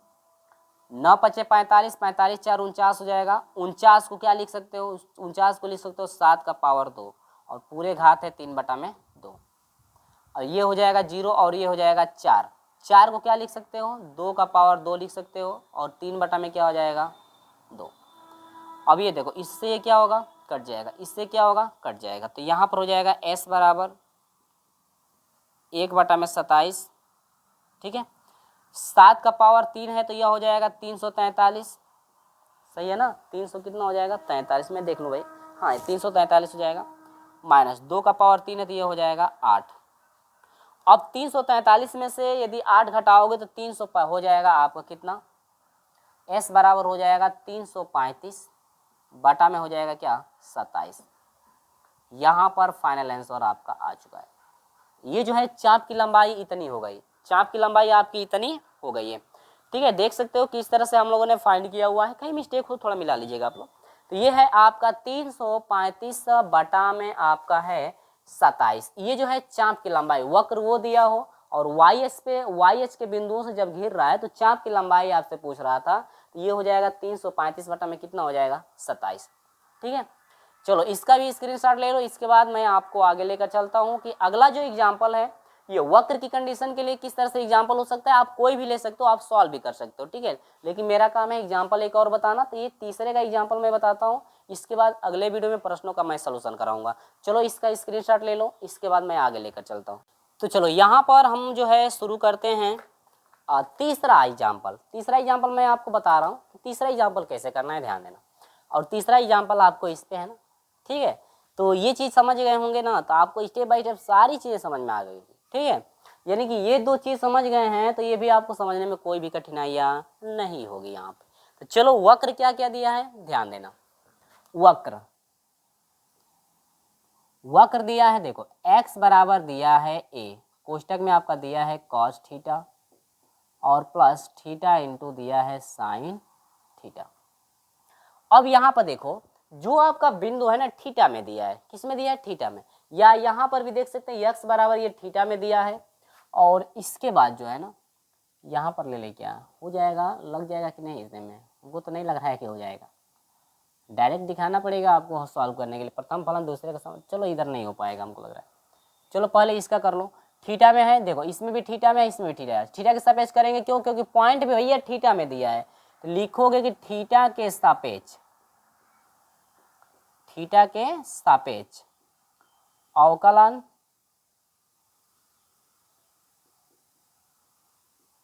9 × 5 = 45, 45 × 4 = 49 हो जाएगा। 49 को क्या लिख सकते हो, 49 को लिख सकते हो 7 का पावर 2, और पूरे घात है 3/2। और ये हो जाएगा 0, और ये हो जाएगा 4। 4 को क्या लिख सकते हो, 2 का पावर 2 लिख सकते हो, और 3/में क्या हो जाएगा 2। अब ये देखो इससे ये क्या होगा, कट जाएगा, इससे क्या होगा, कट जाएगा। तो यहाँ पर हो जाएगा s बराबर 1/27। ठीक है, 7 का पावर 3 है तो यह हो जाएगा 343। सही है ना, 300 कितना हो जाएगा 43 में देख लो भाई, हाँ 343 हो जाएगा। माइनस 2 का पावर 3 है तो यह हो जाएगा 8। अब 343 में से यदि 8 घटाओगे तो 300 हो जाएगा आपका कितना, s बराबर हो जाएगा 335 बटा में हो जाएगा क्या 27। यहाँ पर फाइनल आंसर आपका आ चुका है। ये जो है चाप की लंबाई इतनी हो गई, चाप की लंबाई आपकी इतनी हो गई है। ठीक है, देख सकते हो किस तरह से हम लोगों ने फाइंड किया हुआ है, कहीं मिस्टेक हो थोड़ा मिला लीजिएगा आप लोग। तो ये है आपका 335 बटा में आपका है 27। ये जो है चाप की लंबाई, वक्र वो दिया हो और वाई एच के बिंदुओं से जब घिर रहा है तो चाप की लंबाई आपसे पूछ रहा था, तो ये हो जाएगा 335 बटा में कितना हो जाएगा 27। ठीक है, चलो इसका भी स्क्रीनशॉट ले लो। इसके बाद मैं आपको आगे लेकर चलता हूँ कि अगला जो एग्जाम्पल है ये वक्र की कंडीशन के लिए किस तरह से एग्जाम्पल हो सकता है। आप कोई भी ले सकते हो, आप सॉल्व भी कर सकते हो, ठीक है, लेकिन मेरा काम है एग्जाम्पल एक और बताना। तो ये तीसरे का एग्जाम्पल मैं बताता हूँ, इसके बाद अगले वीडियो में प्रश्नों का मैं सलूशन कराऊंगा। चलो इसका स्क्रीनशॉट ले लो, इसके बाद मैं आगे लेकर चलता हूँ। तो चलो यहाँ पर हम जो है शुरू करते हैं तीसरा एग्जाम्पल। तीसरा एग्जाम्पल मैं आपको बता रहा हूँ कि तीसरा एग्जाम्पल कैसे करना है, ध्यान देना। और तीसरा एग्जाम्पल आपको इस पे है ना, ठीक है, तो ये चीज़ समझ गए होंगे ना, तो आपको स्टेप बाय स्टेप सारी चीज़ें समझ में आ गई थी। ठीक है, यानी कि ये दो चीज़ समझ गए हैं तो ये भी आपको समझने में कोई भी कठिनाइयाँ नहीं होगी यहाँ पे। तो चलो वक्र क्या क्या दिया है ध्यान देना। वक्र दिया है, देखो x बराबर दिया है a, कोष्टक में आपका दिया है cos थीटा और प्लस थीटा इंटू दिया है साइन थीटा। अब यहाँ पर देखो जो आपका बिंदु है ना थीटा में दिया है, किस में दिया है थीटा में, या यहाँ पर भी देख सकते हैं x बराबर ये थीटा में दिया है, और इसके बाद जो है ना यहाँ पर ले ले क्या हो जाएगा, लग जाएगा कि नहीं, इसमें हमको तो नहीं लग रहा है कि हो जाएगा, डायरेक्ट दिखाना पड़ेगा आपको सॉल्व करने के लिए, प्रथम फलन दूसरे का समझ, चलो इधर नहीं हो पाएगा हमको लग रहा है। चलो पहले इसका कर लो, थीटा में है, देखो इसमें भी थीटा में है, इसमें भी थीटा है, थीटा के सापेक्ष करेंगे, क्यों, क्योंकि पॉइंट भी भैया थीटा में दिया है, तो लिखोगे कि थीटा के सापेक्ष अवकलन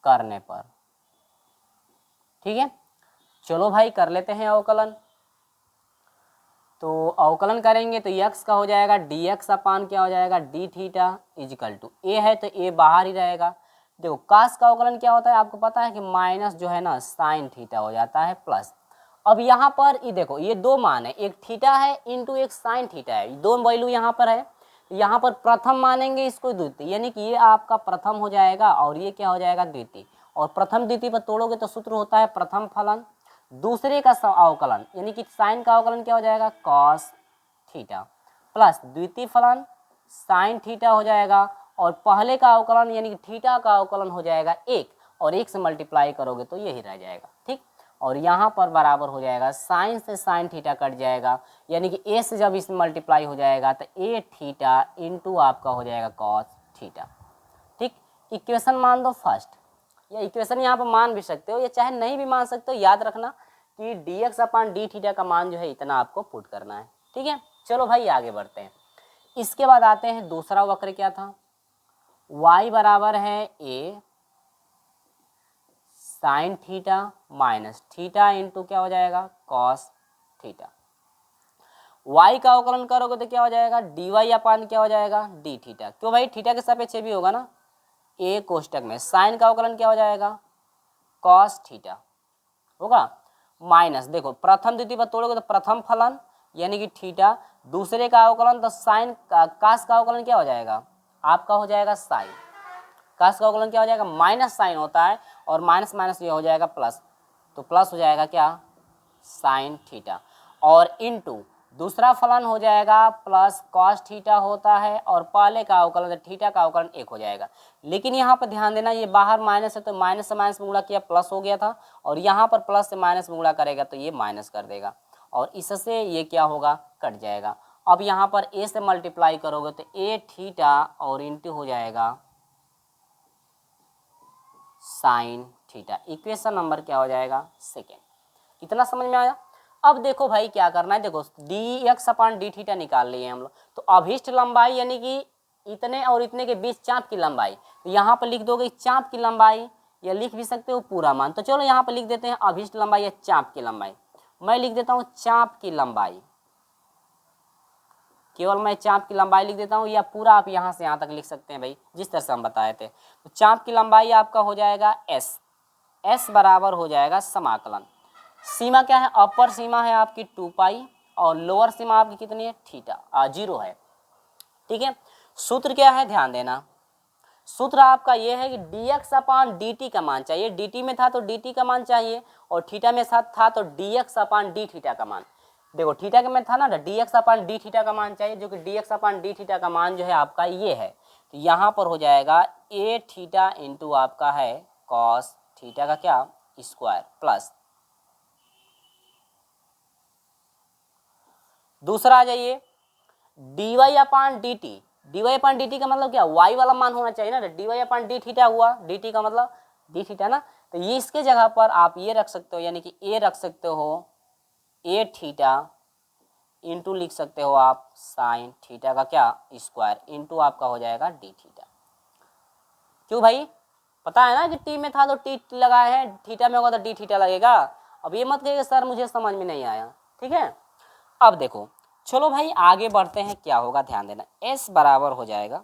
करने पर। ठीक है, चलो भाई कर लेते हैं अवकलन। तो अवकलन करेंगे तो x का हो जाएगा dx अपान क्या हो जाएगा d theta is equal to a है तो a बाहर ही रहेगा। देखो cos का अवकलन क्या होता है आपको पता है कि माइनस जो है ना साइन थीटा हो जाता है प्लस। अब यहाँ पर ये देखो ये दो मान है, एक थीटा है इंटू एक साइन थीटा है, दो वैल्यू यहाँ पर है। यहाँ पर प्रथम मानेंगे इसको द्वितीय, यानी कि ये आपका प्रथम हो जाएगा और ये क्या हो जाएगा द्वितीय, और प्रथम द्वितीय पर तोड़ोगे तो सूत्र होता है प्रथम फलन दूसरे का अवकलन, यानी कि साइन का अवकलन क्या हो जाएगा कॉस थीटा प्लस द्वितीय फलन साइन थीटा हो जाएगा, और पहले का अवकलन यानी कि थीटा का अवकलन हो जाएगा एक, और एक से मल्टीप्लाई करोगे तो यही रह जाएगा। ठीक, और यहाँ पर बराबर हो जाएगा साइन से साइन थीटा कट जाएगा, यानी कि ए से जब इसमें मल्टीप्लाई हो जाएगा तो ए थीटा इंटू आपका हो जाएगा कॉस थीटा। ठीक, इक्वेशन मान दो फर्स्ट, या इक्वेशन यहाँ पर मान भी सकते हो या चाहे नहीं भी मान सकते हो, याद रखना कि dx अपान डी थीटा का मान जो है इतना आपको पुट करना है। ठीक है, चलो भाई आगे बढ़ते हैं। इसके बाद आते हैं दूसरा वक्र क्या था, y बराबर है a sine theta minus theta into क्या हो जाएगा कॉस थीटा। y का अवकलन करोगे तो क्या हो जाएगा dy अपान क्या हो जाएगा डी थीटा, क्यों भाई थीटा के सापेक्ष भी होगा ना, ए कोष्टक में साइन का अवकलन क्या हो जाएगा, कॉस थीटा होगा, माइनस देखो प्रथम द्वितीय पर तोड़ोगे तो प्रथम फलन यानी कि थीटा, दूसरे का अवकलन तो साइन कास का अवकलन क्या हो जाएगा, आपका हो जाएगा साइन, कास का अवकलन क्या हो जाएगा, माइनस साइन होता है और माइनस माइनस ये हो जाएगा प्लस, तो प्लस हो जाएगा क्या, साइन थीटा, और इनटू दूसरा फलन हो जाएगा प्लस कॉस थीटा होता है, और पहले का अवकलन थीटा का अवकलन 1 हो जाएगा। लेकिन यहाँ पर ध्यान देना ये बाहर माइनस है तो माइनस से माइनस में गुणा किया प्लस हो गया था, और यहाँ पर प्लस से माइनस में गुणा करेगा तो ये माइनस कर देगा, और इससे ये क्या होगा, कट जाएगा। अब यहाँ पर ए से मल्टीप्लाई करोगे तो ए थीटा और इंटू हो जाएगा साइन थीटा। इक्वेशन नंबर क्या हो जाएगा, सेकेंड। इतना समझ में आया। अब देखो भाई क्या करना है, देखो डी एक्स अपान डी थीटा निकाल लिए हम लोग, तो अभिष्ट लंबाई यानी कि इतने और इतने के बीच चाप की लंबाई, तो यहाँ पर लिख दोगे चाप की लंबाई, या लिख भी सकते हो पूरा मान, तो चलो यहाँ पर लिख देते हैं अभिष्ट लंबाई या चाप की लंबाई। मैं लिख देता हूँ चाप की लंबाई, केवल मैं चाप की लंबाई लिख देता हूँ, या पूरा आप यहाँ से यहाँ तक लिख सकते हैं भाई, जिस तरह से हम बताए थे। तो चाप की लंबाई आपका हो जाएगा एस, एस बराबर हो जाएगा समाकलन, सीमा क्या है, अपर सीमा है आपकी 2 पाई और लोअर सीमा आपकी कितनी है, थीटा 0 है, ठीक है। सूत्र क्या है, ध्यान देना, सूत्र आपका ये है कि dx अपान dt का मान चाहिए, dt में था तो dt का मान चाहिए, और थीटा में साथ था तो dx अपान d थीटा का मान। देखो थीटा के में था ना, dx अपान d थीटा का मान चाहिए, जो कि dx अपान d थीटा का मान जो है आपका ये है, तो यहाँ पर हो जाएगा a थीटा इंटू आपका है cos थीटा का क्या स्क्वायर, प्लस दूसरा आ जाइए dy अपान dt, dy अपान dt का मतलब क्या, y वाला मान होना चाहिए ना, dy अपान d थीटा हुआ, dt का मतलब d थीटा ना, तो ये इसके जगह पर आप ये रख सकते हो, यानी कि a रख सकते हो a थीटा इंटू लिख सकते हो आप साइन थीटा का क्या स्क्वायर, इंटू आपका हो जाएगा d थीटा। क्यों भाई, पता है ना कि t में था तो t लगाए हैं, थीटा में होगा तो d थीटा लगेगा। अब ये मत कहिए सर मुझे समझ में नहीं आया, ठीक है। अब देखो चलो भाई आगे बढ़ते हैं, क्या होगा ध्यान देना, s बराबर हो जाएगा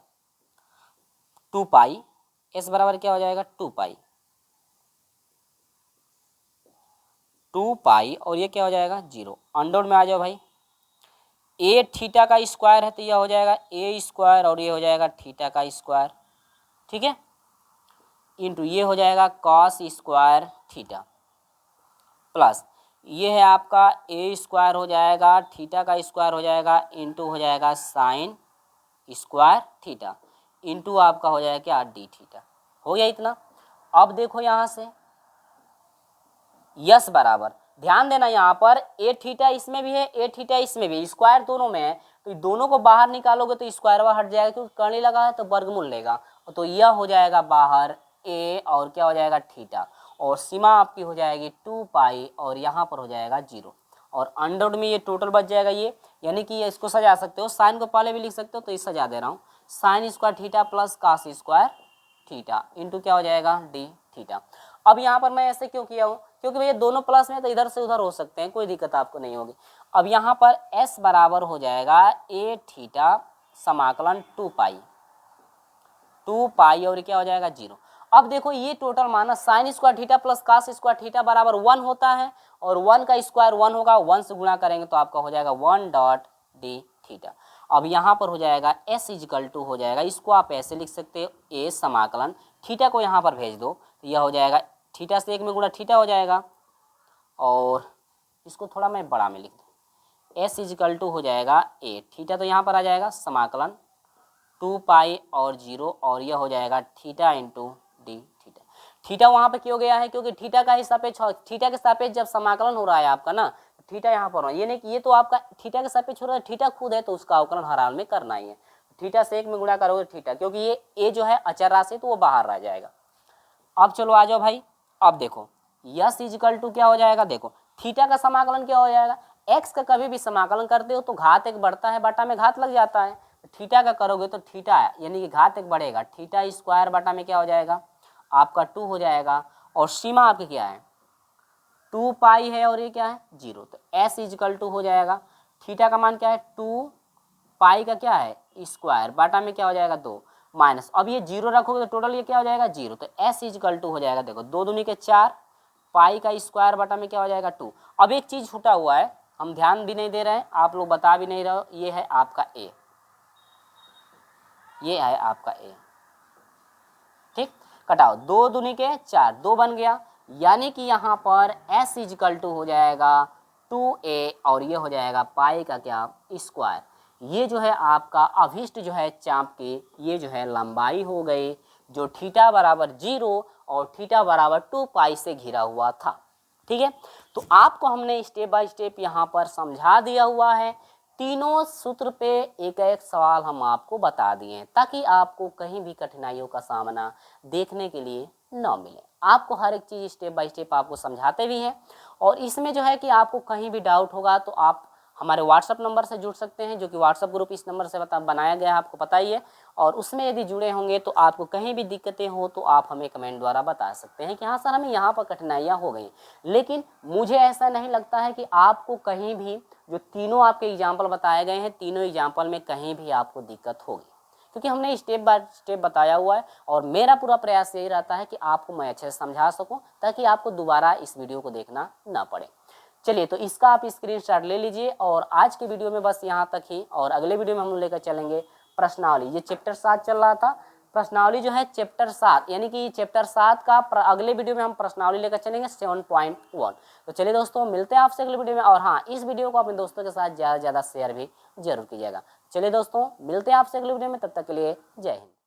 2 पाई, s बराबर क्या हो जाएगा 2 पाई, 2 पाई और ये क्या हो जाएगा 0, अंडर में आ जाओ भाई, a थीटा का स्क्वायर है तो यह हो जाएगा a स्क्वायर और ये हो जाएगा थीटा का स्क्वायर, ठीक है, इंटू ये हो जाएगा कॉस स्क्वायर थीटा, प्लस ये है आपका a स्क्वायर हो जाएगा, थीटा का स्क्वायर हो जाएगा, इंटू हो जाएगा साइन स्क्वायर थीटा, इंटू आपका हो जाएगा क्या d थीटा। हो गया इतना। अब देखो यहाँ से यस बराबर, ध्यान देना यहाँ पर a थीटा इसमें भी है, a थीटा इसमें भी, स्क्वायर दोनों में है, तो दोनों को बाहर निकालोगे तो स्क्वायर हट जाएगा, क्योंकि कर्णी लगा है तो वर्गमूल लेगा, तो यह हो जाएगा बाहर a और क्या हो जाएगा थीटा, और सीमा आपकी हो जाएगी 2 पाई और यहाँ पर हो जाएगा 0, और अंडर में ये टोटल बच जाएगा ये, यानी कि ये इसको सजा सकते हो, साइन को पहले भी लिख सकते हो तो ये सजा दे रहा हूँ, sine square theta plus cos square theta into क्या हो जाएगा d थीटा। अब यहाँ पर मैं ऐसे क्यों किया हूँ, क्योंकि भैया दोनों प्लस में तो इधर से उधर हो सकते हैं, कोई दिक्कत आपको नहीं होगी। अब यहाँ पर s बराबर हो जाएगा a थीटा समाकलन 2 पाई, 2 पाई और क्या हो जाएगा 0। अब देखो ये टोटल माना sine square theta plus cos square theta बराबर 1 होता है, और 1 का स्क्वायर 1 होगा, 1 से गुणा करेंगे तो आपका हो जाएगा 1 डॉट d थीटा। अब यहाँ पर हो जाएगा s इजिकल टू हो जाएगा, इसको आप ऐसे लिख सकते हो a समाकलन थीटा को यहाँ पर भेज दो तो यह हो जाएगा थीटा से 1 में गुणा थीटा हो जाएगा, और इसको थोड़ा मैं बड़ा में लिख दूँ, s इजिकल टू हो जाएगा a थीटा तो यहाँ पर आ जाएगा समाकलन 2 पाई और 0, और यह हो जाएगा theta into D theta. Theta वहाँ पे क्यों गया है, क्योंकि थीटा का ही सापेक्ष, थीटा के सापेक्ष जब समाकलन हो रहा है आपका ना, थीटा यहाँ पर ये नहीं कि ये तो आपका थीटा के सापेक्ष हो रहा है, थीटा खुद है तो उसका अवकलन हर हाल में करना ही है, थीटा से 1 में गुणा करोगे थीटा, क्योंकि ये ए जो है अचर राशि तो वो बाहर रह जाएगा। अब चलो आ जाओ भाई, अब देखो यस इजिकल टू क्या हो जाएगा, देखो थीटा का समाकलन क्या हो जाएगा, एक्स का कभी भी समाकलन करते हो तो घात 1 बढ़ता है, बटा में घात लग जाता है, थीटा का करोगे तो थीटा यानी कि घात 1 बढ़ेगा, थीटा स्क्वायर बटा में क्या हो जाएगा आपका 2 हो जाएगा, और सीमा आपकी क्या है 2 पाई है और ये क्या है 0, तो s इजिकल टू हो जाएगा, थीटा का मान क्या है 2 पाई का क्या है स्क्वायर बटा में क्या हो जाएगा 2, माइनस, अब ये जीरो रखोगे तो टोटल ये क्या हो जाएगा, जीरो। तो s इजकल टू हो जाएगा, देखो 2 दूनी के 4, पाई का स्क्वायर बटा में क्या हो जाएगा 2। अब एक चीज छूटा हुआ है, हम ध्यान भी नहीं दे रहे हैं, आप लोग बता भी नहीं रहे हो, ये है आपका a, ये है आपका a, ठीक। कटाओ, 2 दूनी के 4, 2 बन गया, यानी कि यहाँ पर s इजकल टू हो जाएगा 2a और ये हो जाएगा पाई का क्या, स्क्वायर। ये जो है आपका अभिष्ट जो है चाप की, ये जो है लंबाई हो गई, जो थीटा बराबर 0 और थीटा बराबर 2 पाई से घिरा हुआ था, ठीक है। तो आपको हमने स्टेप बाय स्टेप यहाँ पर समझा दिया हुआ है, तीनों सूत्र पे एक एक सवाल हम आपको बता दिए हैं, ताकि आपको कहीं भी कठिनाइयों का सामना देखने के लिए न मिले। आपको हर एक चीज़ स्टेप बाय स्टेप आपको समझाते भी हैं, और इसमें जो है कि आपको कहीं भी डाउट होगा तो आप हमारे व्हाट्सअप नंबर से जुड़ सकते हैं, जो कि व्हाट्सअप ग्रुप इस नंबर से बनाया गया है, आपको पता ही है। और उसमें यदि जुड़े होंगे तो आपको कहीं भी दिक्कतें हो तो आप हमें कमेंट द्वारा बता सकते हैं कि हाँ सर हमें यहाँ पर कठिनाइयाँ हो गई। लेकिन मुझे ऐसा नहीं लगता है कि आपको कहीं भी, जो तीनों आपके एग्जाम्पल बताए गए हैं, तीनों एग्जाम्पल में कहीं भी आपको दिक्कत होगी, क्योंकि हमने स्टेप बाय स्टेप बताया हुआ है। और मेरा पूरा प्रयास यही रहता है कि आपको मैं अच्छे से समझा सकूं, ताकि आपको दोबारा इस वीडियो को देखना ना पड़े। चलिए, तो इसका आप स्क्रीनशॉट ले लीजिए, और आज के वीडियो में बस यहाँ तक ही, और अगले वीडियो में हम लेकर चलेंगे प्रश्नावली। ये चैप्टर 7 चल रहा था, प्रश्नावली जो है चैप्टर 7, यानी कि चैप्टर 7 का अगले वीडियो में हम प्रश्नावली लेकर चलेंगे 7.1। तो चलिए दोस्तों, मिलते हैं आपसे अगले वीडियो में, और हाँ, इस वीडियो को अपने दोस्तों के साथ ज़्यादा से ज़्यादा शेयर भी जरूर कीजिएगा। चलिए दोस्तों, मिलते हैं आपसे अगले वीडियो में, तब तक के लिए जय हिंद।